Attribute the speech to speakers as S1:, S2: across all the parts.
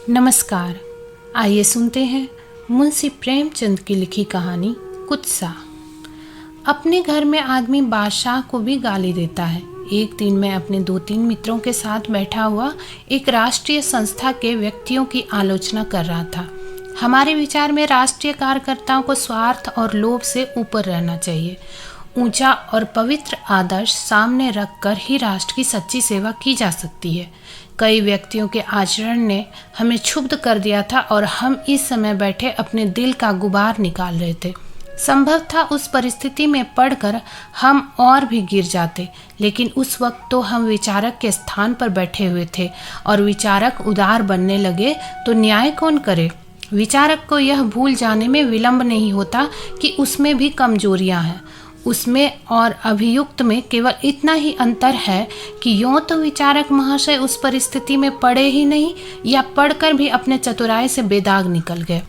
S1: नमस्कार। आइए सुनते हैं मुंशी प्रेमचंद की लिखी कहानी कुत्सा। अपने घर में आदमी बादशाह को भी गाली देता है। एक दिन मैं अपने 2-3 मित्रों के साथ बैठा हुआ एक राष्ट्रीय संस्था के व्यक्तियों की आलोचना कर रहा था। हमारे विचार में राष्ट्रीय कार्यकर्ताओं को स्वार्थ और लोभ से ऊपर रहना चाहिए। ऊंचा और पवित्र आदर्श सामने रखकर ही राष्ट्र की सच्ची सेवा की जा सकती है। कई व्यक्तियों के आचरण ने हमें क्षुब्ध कर दिया था और हम इस समय बैठे अपने दिल का गुबार निकाल रहे थे। संभव था उस परिस्थिति में पड़कर हम और भी गिर जाते, लेकिन उस वक्त तो हम विचारक के स्थान पर बैठे हुए थे और विचारक उदार बनने लगे तो न्याय कौन करे। विचारक को यह भूल जाने में विलंब नहीं होता कि उसमें भी कमजोरियां हैं। उसमें और अभियुक्त में केवल इतना ही अंतर है कि यों तो विचारक महाशय उस परिस्थिति में पड़े ही नहीं या पढ़कर भी अपने चतुराई से बेदाग निकल गए।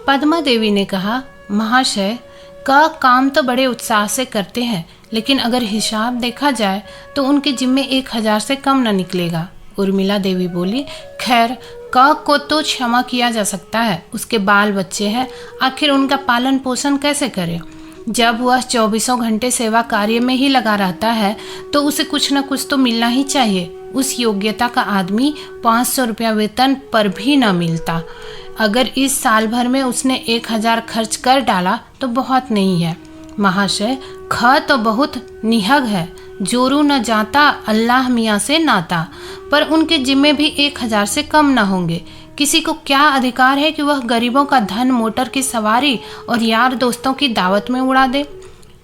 S1: पद्मा देवी ने कहा, महाशय का काम तो बड़े उत्साह से करते हैं, लेकिन अगर हिसाब देखा जाए तो उनके जिम्मे 1000 से कम न निकलेगा। उर्मिला देवी बोली, खैर का को तो क्षमा किया जा सकता है, उसके बाल बच्चे हैं, आखिर उनका पालन पोषण कैसे करे। जब वह 24 घंटे सेवा कार्य में ही लगा रहता है तो उसे कुछ न कुछ तो मिलना ही चाहिए। उस योग्यता का आदमी 500 रुपया वेतन पर भी न मिलता। अगर इस साल भर में उसने 1000 खर्च कर डाला तो बहुत नहीं है। महाशय ख तो बहुत निहग है, जोरू न जाता अल्लाह मियाँ से नाता, पर उनके जिम्मे भी 1000 से कम न होंगे। किसी को क्या अधिकार है कि वह गरीबों का धन मोटर की सवारी और यार दोस्तों की दावत में उड़ा दे।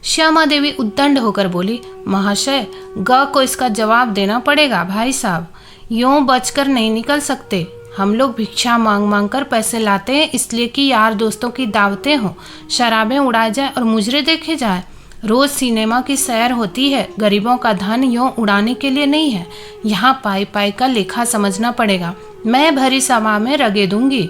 S1: श्यामा देवी उद्दंड होकर बोली, महाशय ग को इसका जवाब देना पड़ेगा भाई साहब, यूं बचकर नहीं निकल सकते। हम लोग भिक्षा मांग मांग कर पैसे लाते हैं इसलिए कि यार दोस्तों की दावतें हों, शराबें उड़ाए जाए और मुजरे देखे जाए। रोज सिनेमा की सैर होती है। गरीबों का धन यूं उड़ाने के लिए नहीं है। यहाँ पाई पाई का लेखा समझना पड़ेगा। मैं भरी सभा में रगे दूंगी।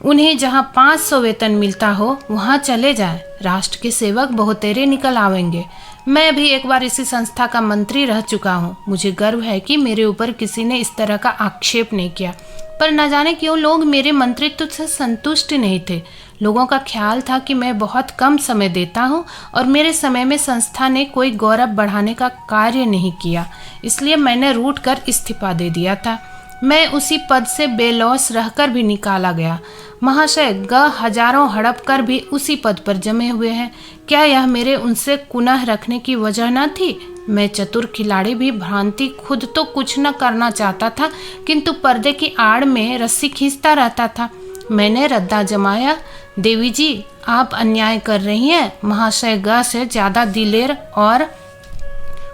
S1: उन्हें जहाँ 500 वेतन मिलता हो वहाँ चले जाए। राष्ट्र के सेवक बहुतेरे निकल आवेंगे। मैं भी एक बार इसी संस्था का मंत्री रह चुका हूँ। मुझे गर्व है कि मेरे ऊपर किसी ने इस तरह का आक्षेप नहीं किया, पर न जाने क्यों लोग मेरे मंत्रित्व से संतुष्ट नहीं थे। लोगों का ख्याल था कि मैं बहुत कम समय देता हूँ और मेरे समय में संस्था ने कोई गौरव बढ़ाने का कार्य नहीं किया, इसलिए मैंने रूठ कर इस्तीफा दे दिया था। मैं उसी पद से बेलौस रहकर भी निकाला गया। महाशय हजारों हड़प कर भी उसी पद पर जमे हुए हैं। क्या यह मेरे उनसे कुनह रखने की वजह न थी? मैं चतुर खिलाड़ी भी भ्रांति खुद तो कुछ न करना चाहता था, किंतु पर्दे की आड़ में रस्सी खींचता रहता था। मैंने रद्दा जमाया, देवी जी आप अन्याय कर रही हैं। महाशय ग से ज्यादा दिलेर। और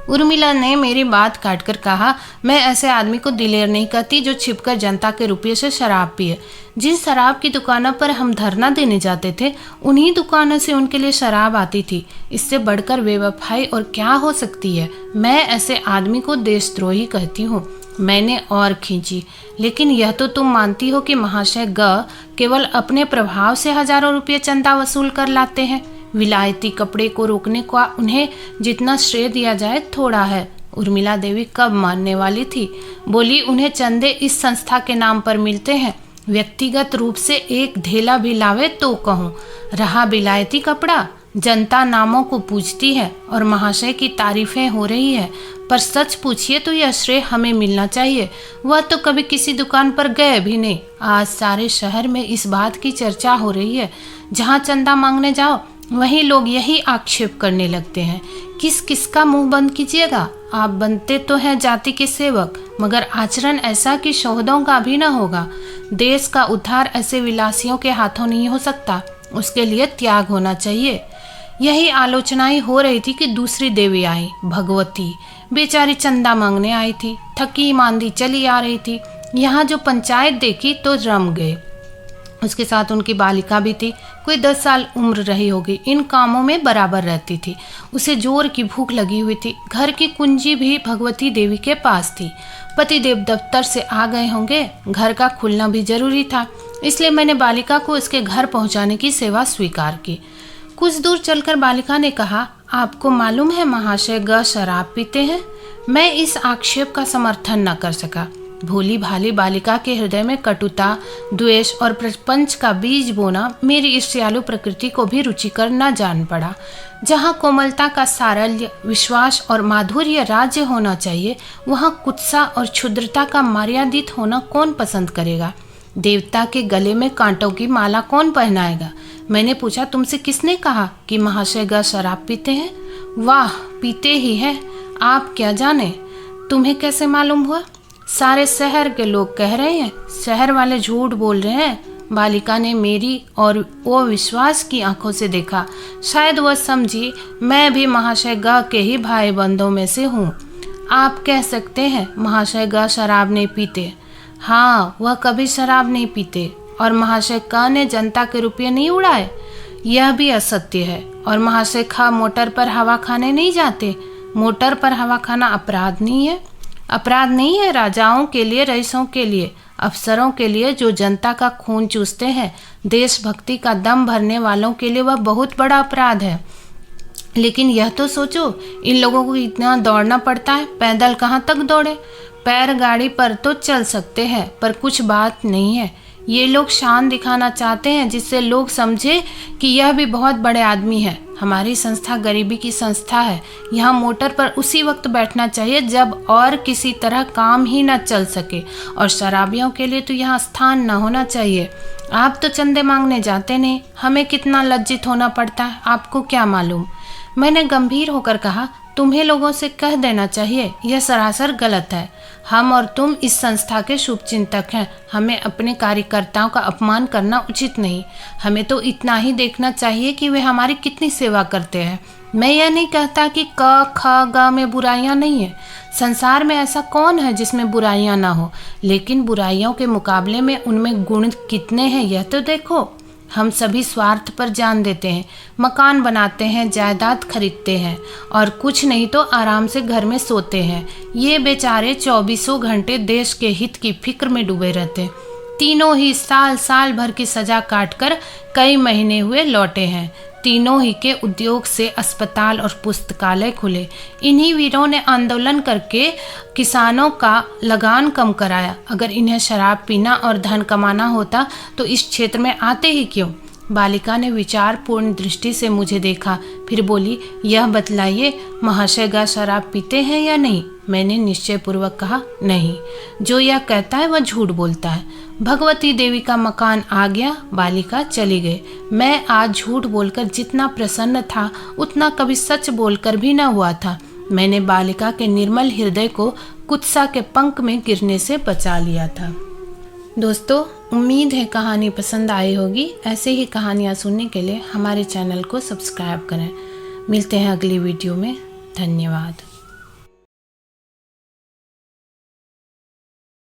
S1: उर्मिला ने मेरी बात काटकर कहा, मैं ऐसे आदमी को दिलेर नहीं कहती जो छिपकर जनता के रुपये से शराब पिए। जिस शराब की दुकानों पर हम धरना देने जाते थे उन्हीं दुकानों से उनके लिए शराब आती थी। इससे बढ़कर बेवफाई और क्या हो सकती है। मैं ऐसे आदमी को देशद्रोही कहती हूँ। मैंने और खींची, लेकिन यह तो तुम मानती हो कि महाशय ग केवल अपने प्रभाव से हजारों रुपये चंदा वसूल कर लाते हैं। विलायती कपड़े को रोकने का उन्हें जितना श्रेय दिया जाए थोड़ा है। उर्मिला देवी कब मानने वाली थी। बोली, उन्हें चंदे इस संस्था के नाम पर मिलते हैं। व्यक्तिगत रूप से एक ढेला भी लावे तो कहूँ। रहा विलायती कपड़ा, जनता नामों को पूछती है और महाशय की तारीफें हो रही है, पर सच पूछिए तो यह श्रेय हमें मिलना चाहिए। वह तो कभी किसी दुकान पर गए भी नहीं। आज सारे शहर में इस बात की चर्चा हो रही है। जहाँ चंदा मांगने जाओ वहीं लोग यही आक्षेप करने लगते हैं। किस किस का मुंह बंद कीजिएगा। आप बनते तो हैं जाति के सेवक, मगर आचरण ऐसा कि शोहदों का भी न होगा। देश का उद्धार ऐसे विलासियों के हाथों नहीं हो सकता, उसके लिए त्याग होना चाहिए। यही आलोचनाएं हो रही थी कि दूसरी देवी आई, भगवती। बेचारी चंदा मांगने आई थी, थकी मांदी चली आ रही थी। यहाँ जो पंचायत देखी तो रम गए। उसके साथ उनकी बालिका भी थी, कोई 10 साल उम्र रही होगी। इन कामों में बराबर रहती थी। उसे जोर की भूख लगी हुई थी। घर की कुंजी भी भगवती देवी के पास थी। पतिदेव दफ्तर से आ गए होंगे, घर का खुलना भी जरूरी था, इसलिए मैंने बालिका को उसके घर पहुंचाने की सेवा स्वीकार की। कुछ दूर चलकर बालिका ने कहा, आपको मालूम है महाशय ग शराब पीते हैं। मैं इस आक्षेप का समर्थन न कर सका। भोली भाली बालिका के हृदय में कटुता, द्वेष और प्रपंच का बीज बोना मेरी ईर्ष्यालु प्रकृति को भी रुचिकर न जान पड़ा। जहाँ कोमलता का सारल्य, विश्वास और माधुर्य राज्य होना चाहिए, वहाँ कुत्सा और क्षुद्रता का मर्यादित होना कौन पसंद करेगा? देवता के गले में कांटों की माला कौन पहनाएगा? मैंने पूछा, तुमसे किसने कहा कि महाशय ग शराब पीते हैं? वाह, पीते ही है, आप क्या जाने। तुम्हें कैसे मालूम हुआ? सारे शहर के लोग कह रहे हैं। शहर वाले झूठ बोल रहे हैं। बालिका ने मेरी और वो विश्वास की आंखों से देखा। शायद वह समझी मैं भी महाशय ग के ही भाई बंधों में से हूँ। आप कह सकते हैं महाशय ग शराब नहीं पीते। हाँ, वह कभी शराब नहीं पीते। और महाशय क ने जनता के रुपये नहीं उड़ाए, यह भी असत्य है। और महाशय ख मोटर पर हवा खाने नहीं जाते। मोटर पर हवा खाना अपराध नहीं है। अपराध नहीं है राजाओं के लिए, रईसों के लिए, अफसरों के लिए जो जनता का खून चूसते हैं, देशभक्ति का दम भरने वालों के लिए वह बहुत बड़ा अपराध है। लेकिन यह तो सोचो, इन लोगों को इतना दौड़ना पड़ता है, पैदल कहाँ तक दौड़े? पैर गाड़ी पर तो चल सकते हैं, पर कुछ बात नहीं है। ये लोग शान दिखाना चाहते हैं जिससे लोग समझे कि यह भी बहुत बड़े आदमी है। हमारी संस्था गरीबी की संस्था है। यहाँ मोटर पर उसी वक्त बैठना चाहिए जब और किसी तरह काम ही न चल सके, और शराबियों के लिए तो यहाँ स्थान न होना चाहिए। आप तो चंदे मांगने जाते नहीं, हमें कितना लज्जित होना पड़ता है, आपको क्या मालूम। मैंने गंभीर होकर कहा, तुम्हें लोगों से कह देना चाहिए, यह सरासर गलत है। हम और तुम इस संस्था के शुभचिंतक हैं। हमें अपने कार्यकर्ताओं का अपमान करना उचित नहीं। हमें तो इतना ही देखना चाहिए कि वे हमारी कितनी सेवा करते हैं। मैं यह नहीं कहता कि क ख ग में बुराइयां नहीं है। संसार में ऐसा कौन है जिसमें बुराइयां ना हो, लेकिन बुराइयों के मुकाबले में उनमें गुण कितने हैं यह तो देखो। हम सभी स्वार्थ पर जान देते हैं, मकान बनाते हैं, जायदाद खरीदते हैं, और कुछ नहीं तो आराम से घर में सोते हैं। ये बेचारे 24 घंटे देश के हित की फिक्र में डूबे रहते। तीनों ही साल भर की सजा काटकर कई महीने हुए लौटे हैं। तीनों ही के उद्योग से अस्पताल और पुस्तकालय खुले। इन्हीं वीरों ने आंदोलन करके किसानों का लगान कम कराया। अगर इन्हें शराब पीना और धन कमाना होता तो इस क्षेत्र में आते ही क्यों? बालिका ने विचारपूर्ण दृष्टि से मुझे देखा, फिर बोली, यह बतलाइए, महाशय ग शराब पीते हैं या नहीं? मैंने निश्चयपूर्वक कहा, नहीं। जो यह कहता है वह झूठ बोलता है। भगवती देवी का मकान आ गया, बालिका चली गई। मैं आज झूठ बोलकर जितना प्रसन्न था उतना कभी सच बोलकर भी न हुआ था। मैंने बालिका के निर्मल हृदय को कुत्सा के पंख में गिरने से बचा लिया था। दोस्तों, उम्मीद है कहानी पसंद आई होगी। ऐसे ही कहानियाँ सुनने के लिए हमारे चैनल को सब्सक्राइब करें। मिलते हैं अगली वीडियो में। धन्यवाद।